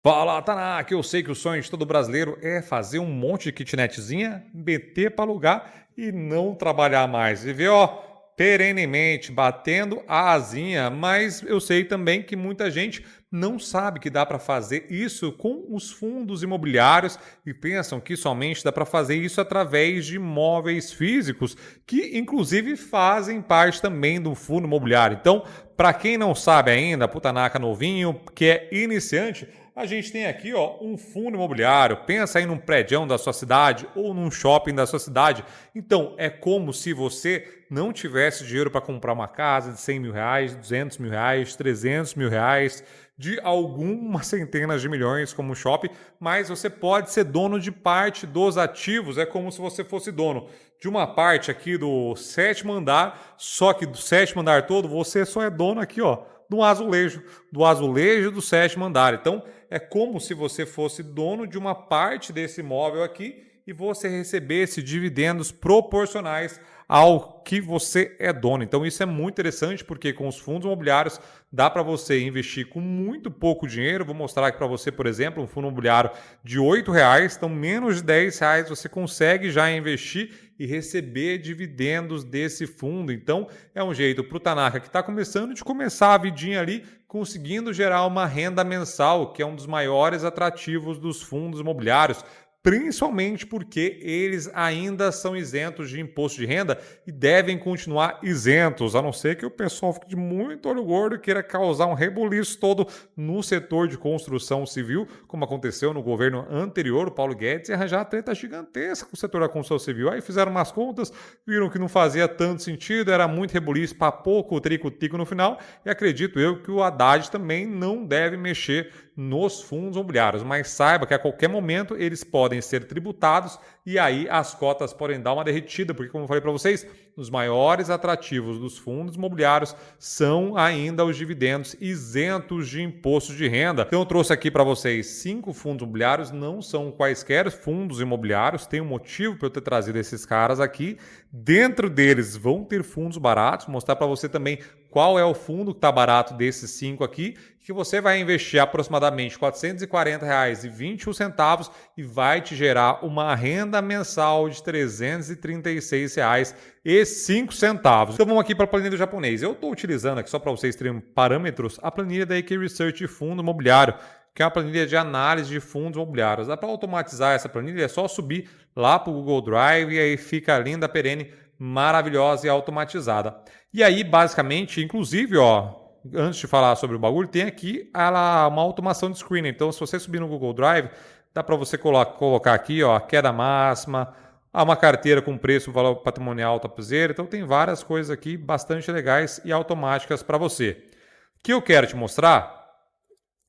Fala, Tanaka! Eu sei que o sonho de todo brasileiro é fazer um monte de kitnetzinha, meter para alugar e não trabalhar mais. Viver, ó, perenemente, batendo a asinha. Mas eu sei também que muita gente não sabe que dá para fazer isso com os fundos imobiliários e pensam que somente dá para fazer isso através de imóveis físicos, que inclusive fazem parte também do fundo imobiliário. Então, para quem não sabe ainda, Tanaka novinho, que é iniciante, a gente tem aqui, ó, um fundo imobiliário. Pensa aí num prédião da sua cidade ou num shopping da sua cidade. Então, é como se você não tivesse dinheiro para comprar uma casa de 100 mil reais, 200 mil reais, 300 mil reais, de algumas centenas de milhões como um shopping, mas você pode ser dono de parte dos ativos. É como se você fosse dono de uma parte aqui do sétimo andar, só que do sétimo andar todo você só é dono aqui, ó, do azulejo do sétimo andar. Então, é como se você fosse dono de uma parte desse imóvel aqui e você recebesse dividendos proporcionais ao que você é dono. Então isso é muito interessante porque com os fundos imobiliários dá para você investir com muito pouco dinheiro. Vou mostrar aqui para você, por exemplo, um fundo imobiliário de R$8, então menos de R$10 você consegue já investir e receber dividendos desse fundo. Então é um jeito para o Tanaka que está começando de começar a vidinha ali, conseguindo gerar uma renda mensal, que é um dos maiores atrativos dos fundos imobiliários, principalmente porque eles ainda são isentos de imposto de renda e devem continuar isentos, a não ser que o pessoal fique de muito olho gordo e queira causar um rebuliço todo no setor de construção civil, como aconteceu no governo anterior, o Paulo Guedes, e arranjar treta gigantesca com o setor da construção civil. Aí fizeram umas contas, viram que não fazia tanto sentido, era muito rebuliço para pouco trico-tico no final, e acredito eu que o Haddad também não deve mexer nos fundos imobiliários, mas saiba que a qualquer momento eles podem ser tributados e aí as cotas podem dar uma derretida, porque como eu falei para vocês, os maiores atrativos dos fundos imobiliários são ainda os dividendos isentos de imposto de renda. Então eu trouxe aqui para vocês 5 fundos imobiliários, não são quaisquer fundos imobiliários, tem um motivo para eu ter trazido esses caras aqui. Dentro deles vão ter fundos baratos, vou mostrar para você também qual é o fundo que está barato desses 5 aqui, que você vai investir aproximadamente R$ 440,21 e vai te gerar uma renda mensal de R$ 336,05. Então vamos aqui para a planilha do japonês. Eu estou utilizando aqui, só para vocês terem parâmetros, a planilha da EQ Research de fundo imobiliário, que é uma planilha de análise de fundos imobiliários. Dá para automatizar essa planilha, é só subir lá para o Google Drive e aí fica linda, perene, maravilhosa e automatizada. E aí, basicamente, inclusive, ó, antes de falar sobre o bagulho, tem aqui uma automação de screening. Então, se você subir no Google Drive, dá para você colocar aqui, ó, a queda máxima, uma carteira com preço, valor patrimonial topzera. Então, tem várias coisas aqui bastante legais e automáticas para você. O que eu quero te mostrar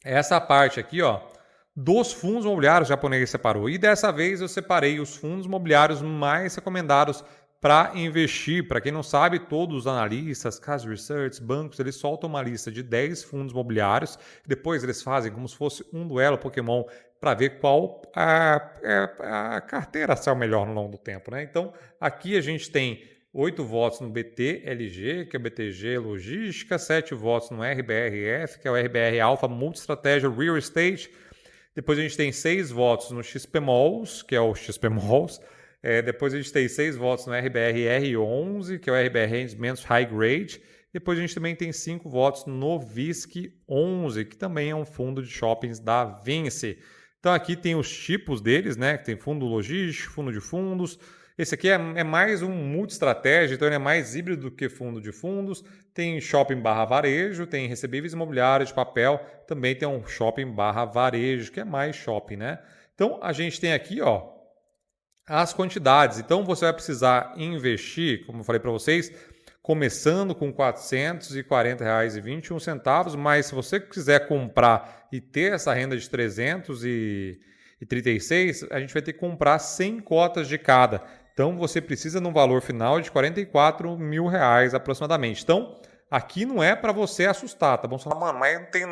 é essa parte aqui, ó, dos fundos imobiliários japoneses separou. E dessa vez eu separei os fundos imobiliários mais recomendados para investir. Para quem não sabe, todos os analistas, Caso Research, bancos, eles soltam uma lista de 10 fundos imobiliários. Depois eles fazem como se fosse um duelo Pokémon para ver qual a carteira sai o melhor no longo do tempo, né? Então, aqui a gente tem 8 votos no BTLG, que é o BTG Logística, 7 votos no RBRF, que é o RBR Alpha Multistratégia Real Estate. Depois a gente tem 6 votos no XPMOLs, que é o XPMOLs. Depois a gente tem 6 votos no RBR-R11, que é o RBR Rendimentos High Grade. Depois a gente também tem 5 votos no VISC-11, que também é um fundo de shoppings da Vinci. Então aqui tem os tipos deles, né? Tem fundo logístico, fundo de fundos. Esse aqui é mais um multi-estratégia, então ele é mais híbrido do que fundo de fundos. Tem shopping barra varejo, tem recebíveis imobiliários de papel, também tem um shopping barra varejo, que é mais shopping, né? Então a gente tem aqui, ó, as quantidades. Então você vai precisar investir, como eu falei para vocês, começando com R$ 440,21, mas se você quiser comprar e ter essa renda de 336, a gente vai ter que comprar 100 cotas de cada. Então você precisa num valor final de R$ 44 mil aproximadamente. Então aqui não é para você assustar, tá bom? Você fala, mano, mas não tem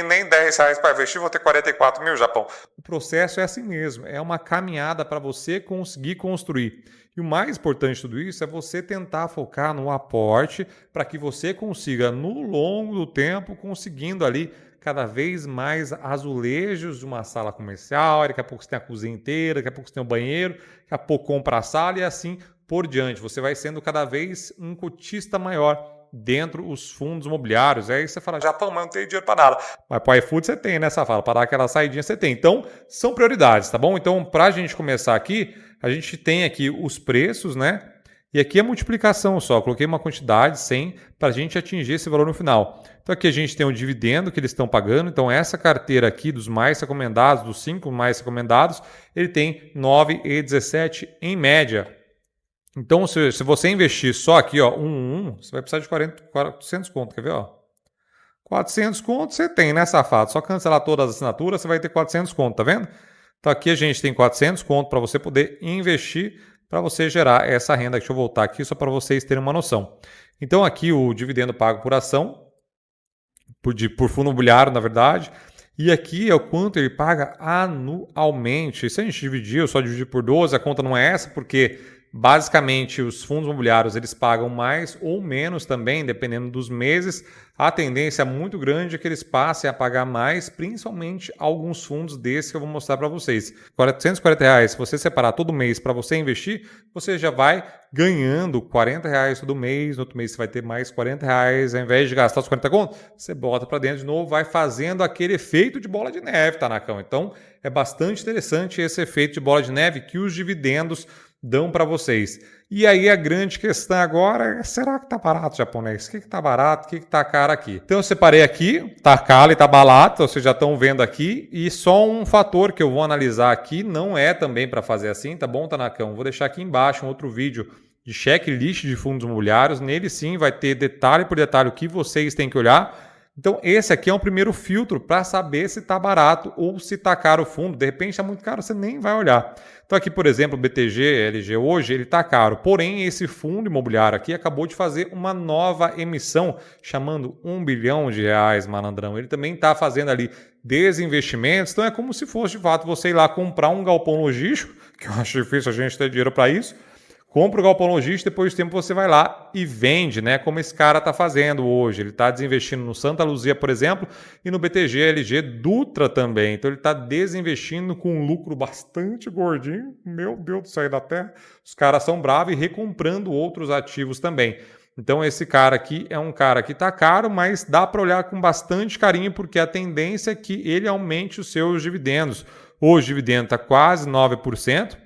nem R$ 10 para investir, vou ter 44 mil, Japão. O processo é assim mesmo, é uma caminhada para você conseguir construir. E o mais importante de tudo isso é você tentar focar no aporte para que você consiga, no longo do tempo, conseguindo ali cada vez mais azulejos de uma sala comercial, daqui a pouco você tem a cozinha inteira, daqui a pouco você tem o banheiro, daqui a pouco compra a sala e assim por diante. Você vai sendo cada vez um cotista maior dentro dos fundos imobiliários. Aí você fala, Japão, mas não tem dinheiro para nada. Mas para o iFood você tem, né, Safala? Para dar aquela saidinha você tem. Então, são prioridades, tá bom? Então, para a gente começar aqui, a gente tem aqui os preços, né? E aqui é multiplicação só. Coloquei uma quantidade 100 para a gente atingir esse valor no final. Então, aqui a gente tem o dividendo que eles estão pagando. Então, essa carteira aqui dos mais recomendados, dos 5 mais recomendados, ele tem 9,17 em média. Então, se você investir só aqui, ó, você vai precisar de 400 conto, quer ver? Ó? 400 conto você tem, né, safado? Só cancelar todas as assinaturas, você vai ter 400 conto, tá vendo? Então, aqui a gente tem 400 conto para você poder investir, para você gerar essa renda. Deixa eu voltar aqui só para vocês terem uma noção. Então, aqui o dividendo pago por ação, por fundo imobiliário, na verdade. E aqui é o quanto ele paga anualmente. Se a gente dividir, eu só dividir por 12, a conta não é essa, porque basicamente os fundos imobiliários eles pagam mais ou menos também, dependendo dos meses. A tendência muito grande é que eles passem a pagar mais, principalmente alguns fundos desses que eu vou mostrar para vocês. R$440, se você separar todo mês para você investir, você já vai ganhando R$40 todo mês. No outro mês você vai ter mais R$40. Ao invés de gastar os 40 contos, você bota para dentro de novo, vai fazendo aquele efeito de bola de neve, Tanacão. Então é bastante interessante esse efeito de bola de neve que os dividendos dão para vocês. E aí a grande questão agora é, será que tá barato, japonês? O que tá barato, o que tá caro aqui? Então eu separei aqui, tá caro e tá barato, vocês já estão vendo aqui, e só um fator que eu vou analisar aqui, não é também para fazer assim, tá bom, Tanacão? Vou deixar aqui embaixo um outro vídeo de checklist de fundos imobiliários, nele sim vai ter detalhe por detalhe o que vocês têm que olhar. Então, esse aqui é um primeiro filtro para saber se está barato ou se está caro o fundo. De repente, está muito caro, você nem vai olhar. Então, aqui, por exemplo, o BTG, LG hoje, ele está caro. Porém, esse fundo imobiliário aqui acabou de fazer uma nova emissão, chamando R$1 bilhão, malandrão. Ele também está fazendo ali desinvestimentos. Então, é como se fosse, de fato, você ir lá comprar um galpão logístico, que eu acho difícil a gente ter dinheiro para isso. Compra o galpão logístico, depois de tempo você vai lá e vende, né? Como esse cara está fazendo hoje. Ele está desinvestindo no Santa Luzia, por exemplo, e no BTG, LG, Dutra também. Então ele está desinvestindo com um lucro bastante gordinho. Meu Deus do céu da terra. Os caras são bravos e recomprando outros ativos também. Então esse cara aqui é um cara que está caro, mas dá para olhar com bastante carinho, porque a tendência é que ele aumente os seus dividendos. Hoje o dividendo está quase 9%.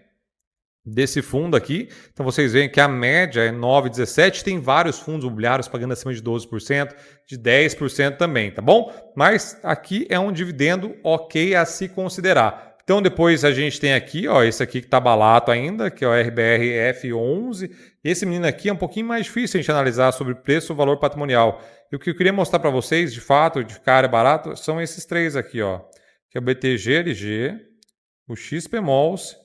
Desse fundo aqui, então vocês veem que a média é 9,17, tem vários fundos imobiliários pagando acima de 12%, de 10% também, tá bom? Mas aqui é um dividendo ok a se considerar. Então depois a gente tem aqui, ó, esse aqui que tá barato ainda, que é o RBRF11. Esse menino aqui é um pouquinho mais difícil a gente analisar sobre preço ou valor patrimonial. E o que eu queria mostrar para vocês, de fato, de cara barato, são esses três aqui, ó, que é o BTG-LG, o XPMOLs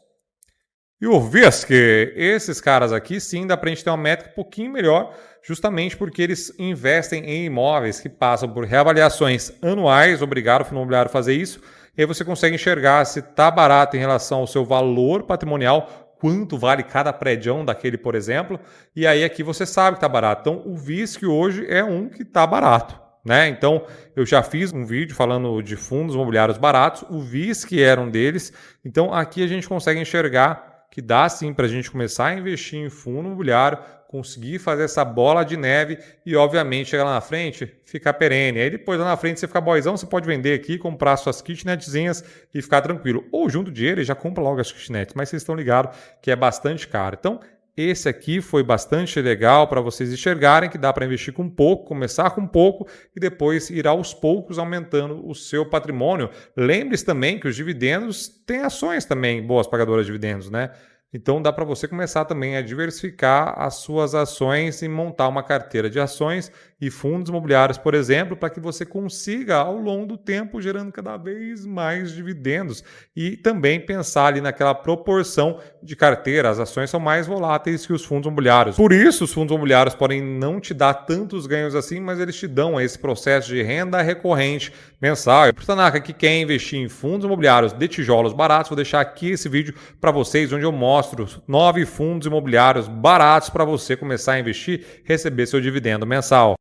e o VISC. Esses caras aqui sim dá para a gente ter uma métrica um pouquinho melhor, justamente porque eles investem em imóveis que passam por reavaliações anuais, obrigaram o fundo imobiliário a fazer isso, e aí você consegue enxergar se está barato em relação ao seu valor patrimonial, quanto vale cada prédião daquele, por exemplo, e aí aqui você sabe que está barato. Então o VISC hoje é um que está barato. Né? Então, eu já fiz um vídeo falando de fundos imobiliários baratos, o VISC era um deles. Então, aqui a gente consegue enxergar que dá sim para a gente começar a investir em fundo imobiliário, conseguir fazer essa bola de neve e, obviamente, chegar lá na frente, ficar perene. Aí depois lá na frente você ficar boizão, você pode vender aqui, comprar suas kitnetzinhas e ficar tranquilo. Ou junto dinheiro e já compra logo as kitnets, mas vocês estão ligados que é bastante caro. Então, esse aqui foi bastante legal para vocês enxergarem que dá para investir com pouco, começar com pouco e depois ir aos poucos aumentando o seu patrimônio. Lembre-se também que os dividendos têm ações também boas pagadoras de dividendos, né? Então dá para você começar também a diversificar as suas ações e montar uma carteira de ações e fundos imobiliários, por exemplo, para que você consiga ao longo do tempo gerando cada vez mais dividendos e também pensar ali naquela proporção de carteira. As ações são mais voláteis que os fundos imobiliários. Por isso, os fundos imobiliários podem não te dar tantos ganhos assim, mas eles te dão esse processo de renda recorrente mensal. Para o Tanaka que quer investir em fundos imobiliários de tijolos baratos, vou deixar aqui esse vídeo para vocês, onde eu mostro 9 fundos imobiliários baratos para você começar a investir e receber seu dividendo mensal.